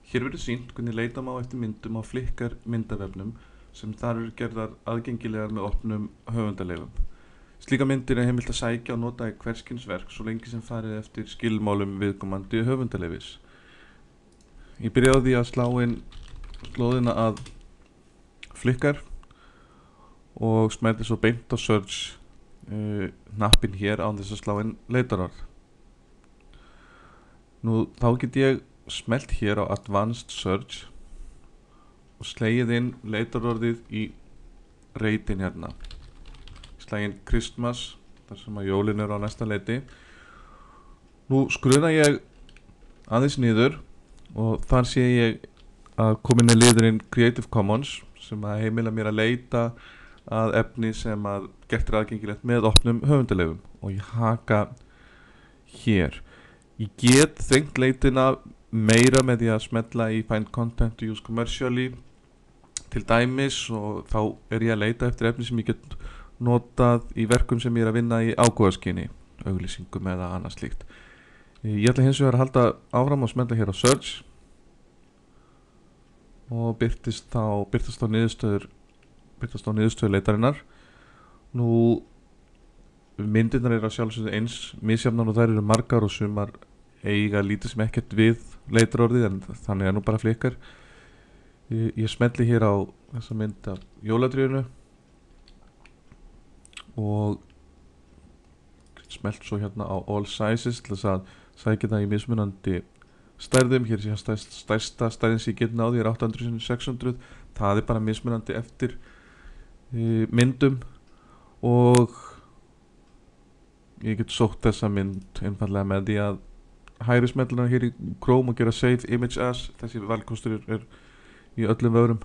Hér verður sýnt hvernig leita má eftir myndum á Flickr myndavefnum sem þar eru gerðar aðgengilegar með opnum höfundaleyfum. Slíka myndir heimilt að sækja og nota í hvers kyns verk svo lengi sem farið eftir skilmálum viðkomandi höfundaleyfis. Ég byrjaði á því að slá inn slóðina að Flickr og smellti svo beint á search hnappinn hér án þess að slá inn leitarorð. Nú þá get ég smellt hér á Advanced Search og slegið inn leitarorðið í reitin hérna. Slegið inn Christmas, þar sem að jólin eru á næsta leiti. Nú skruna ég aðeins niður og þar sé ég að komin er liðurinn Creative Commons sem að heimila mér að leita að efni sem að gert er aðgengilegt með opnum höfundaleyfum og ég haka hér. Ég get þrengt leitina meira með því að smella í Find Content to Use Commercially til dæmis og þá er ég að leita eftir efni sem ég get notað í verkum sem ég er að vinna í ágóðaskyni, auglýsingum eða annað slíkt. Ég ætla hins vegar að halda áfram og smella hér á Search og birtast á niðurstöður leitarinnar. Nú myndirnar eru að sjálfsögðu eins misjafnar og þær eru margar og sumar eiga lítið sem ekkert við leitarorðið en þannig nú bara Flickr. Ég smelli hér á þessa mynd af jólatríinu og smelt svo hérna á All Sizes til þess að sækja það í mismunandi stærðum. Hér sé stærsta stærðin sem ég get náði er 800x600. Það er bara mismunandi eftir myndum og ég get sótt þessa mynd einfallega með því að hægri smellina hér í Chrome og gera Save Image As. Þessi valkostur er í öllum vörum.